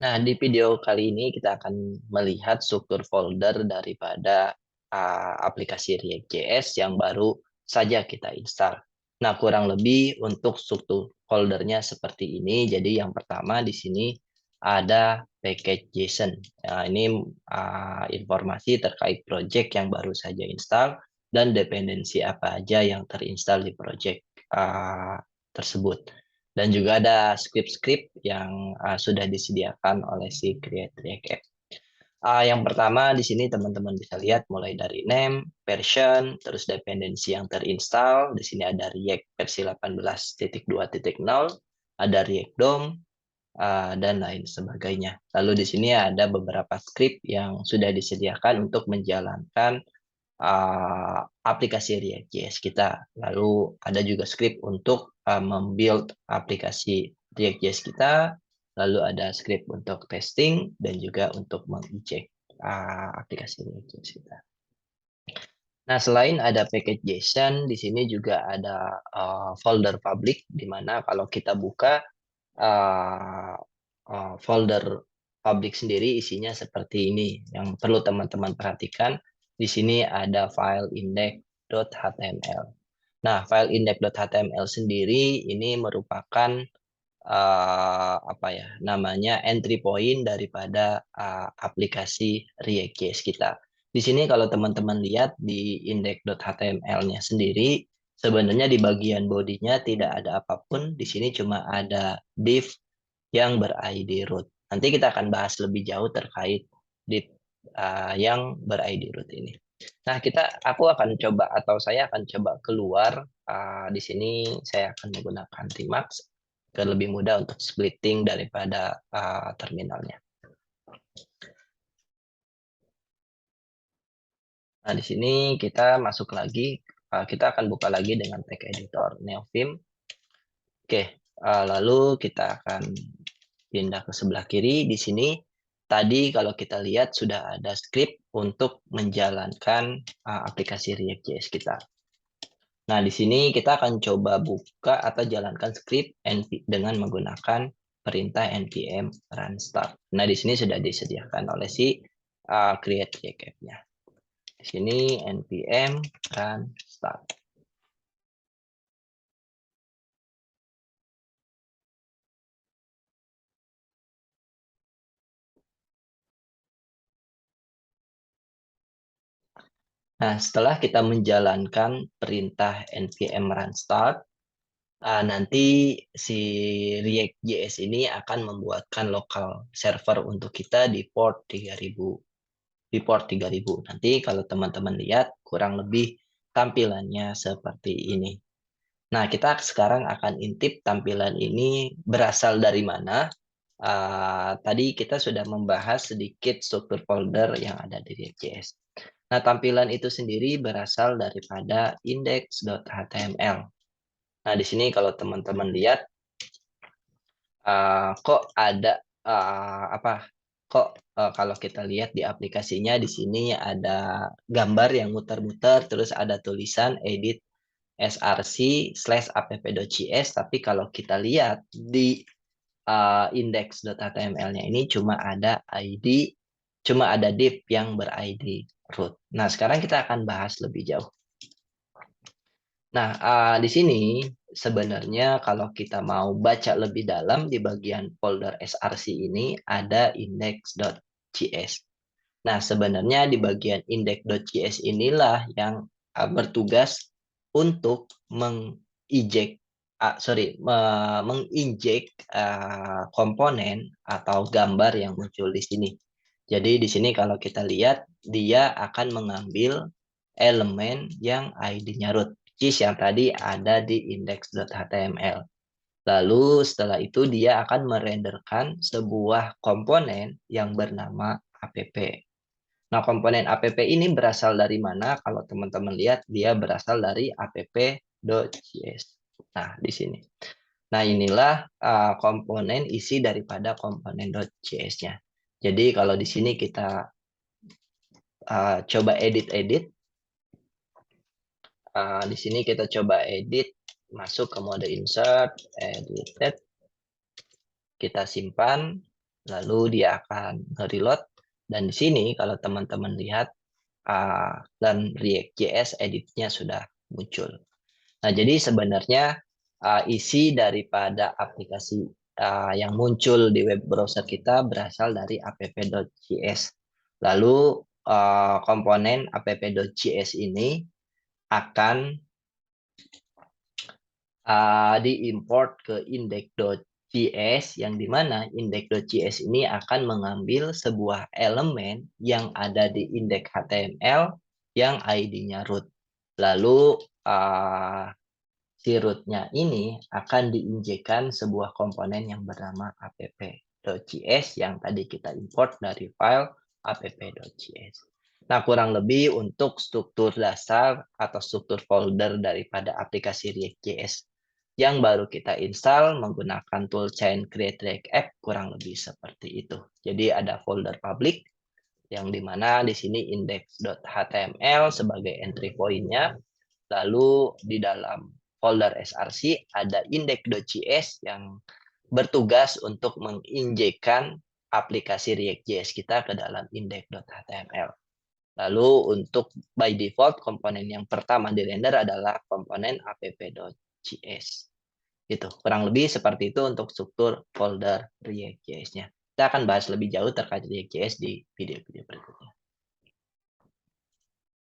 Nah, di video kali ini kita akan melihat struktur folder daripada aplikasi React.js yang baru saja kita install. Nah, kurang lebih untuk struktur foldernya seperti ini. Jadi yang pertama di sini ada package.json. Nah, ini informasi terkait project yang baru saja install dan dependensi apa aja yang terinstall di project tersebut. Dan juga ada script-script yang sudah disediakan oleh si Create React App. Yang pertama di sini teman-teman bisa lihat mulai dari name, version, terus dependensi yang terinstall. Di sini ada React versi 18.2.0, ada React DOM, dan lain sebagainya. Lalu di sini ada beberapa script yang sudah disediakan untuk menjalankan aplikasi React.js kita. Lalu ada juga script untuk membuild aplikasi React.js kita. Lalu ada script untuk testing dan juga untuk menginjek aplikasi React.js kita. Nah, selain ada package JSON, di sini juga ada folder public, di mana kalau kita buka folder public sendiri isinya seperti ini. Yang perlu teman-teman perhatikan, di sini ada file index.html. Nah, file index.html sendiri ini merupakan apa ya namanya entry point daripada aplikasi React.js kita. Di sini kalau teman-teman lihat di index.html-nya sendiri, sebenarnya di bagian bodinya tidak ada apapun. Di sini cuma ada div yang ber-ID root. Nanti kita akan bahas lebih jauh terkait div yang ber-ID root ini. Nah, aku akan coba atau saya akan coba keluar di sini saya akan menggunakan Tmax agar lebih mudah untuk splitting daripada terminalnya. Nah, di sini kita masuk lagi, kita akan buka lagi dengan tag editor Neovim. Oke, lalu kita akan pindah ke sebelah kiri. Di sini tadi kalau kita lihat sudah ada script untuk menjalankan aplikasi React.js kita. Nah, di sini kita akan coba buka atau jalankan script dengan menggunakan perintah npm run start. Nah, di sini sudah disediakan oleh si create React App-nya. Di sini npm run start. Nah, setelah kita menjalankan perintah npm run start, nanti si React.js ini akan membuatkan local server untuk kita di port 3000. Di port 3000. Nanti kalau teman-teman lihat kurang lebih tampilannya seperti ini. Nah, kita sekarang akan intip tampilan ini berasal dari mana. Tadi kita sudah membahas sedikit struktur folder yang ada di React.js. Nah, tampilan itu sendiri berasal daripada index.html. Nah, di sini kalau teman-teman lihat, kok ada kok kalau kita lihat di aplikasinya di sini ada gambar yang muter-muter, terus ada tulisan edit src/app.js, tapi kalau kita lihat di index.html-nya ini cuma ada div yang ber-ID root. Nah, sekarang kita akan bahas lebih jauh. Nah, di sini sebenarnya kalau kita mau baca lebih dalam di bagian folder src ini ada index.js. Nah, sebenarnya di bagian index.js inilah yang bertugas untuk menginjek komponen atau gambar yang muncul di sini. Jadi di sini kalau kita lihat dia akan mengambil elemen yang ID-nya root, yang tadi ada di index.html. Lalu setelah itu dia akan merenderkan sebuah komponen yang bernama app. Nah, komponen app ini berasal dari mana? Kalau teman-teman lihat, dia berasal dari app.js. Nah, di sini. Nah, inilah komponen isi daripada komponen.js-nya. Jadi, kalau di sini kita coba edit-edit, di sini kita coba edit, masuk ke mode insert, edited, kita simpan. lalu dia akan nge-reload, dan di sini kalau teman-teman lihat dan React.js editnya sudah muncul. Nah, jadi sebenarnya isi daripada aplikasi yang muncul di web browser kita berasal dari app.js. Lalu komponen app.js ini akan diimport ke index.js, yang dimana index.js ini akan mengambil sebuah elemen yang ada di index HTML yang ID-nya root. Lalu si root-nya ini akan diinjekkan sebuah komponen yang bernama app.js yang tadi kita import dari file app.js. Nah, kurang lebih untuk struktur dasar atau struktur folder daripada aplikasi React.js yang baru kita install menggunakan toolchain Create React App kurang lebih seperti itu. Jadi ada folder public yang dimana di sini index.html sebagai entry point-nya. Lalu di dalam folder src ada index.js yang bertugas untuk menginjekkan aplikasi React.js kita ke dalam index.html. Lalu untuk by default komponen yang pertama di render adalah komponen app.js. Gitu. Kurang lebih seperti itu untuk struktur folder React.js-nya. Kita akan bahas lebih jauh terkait React.js di video-video berikutnya.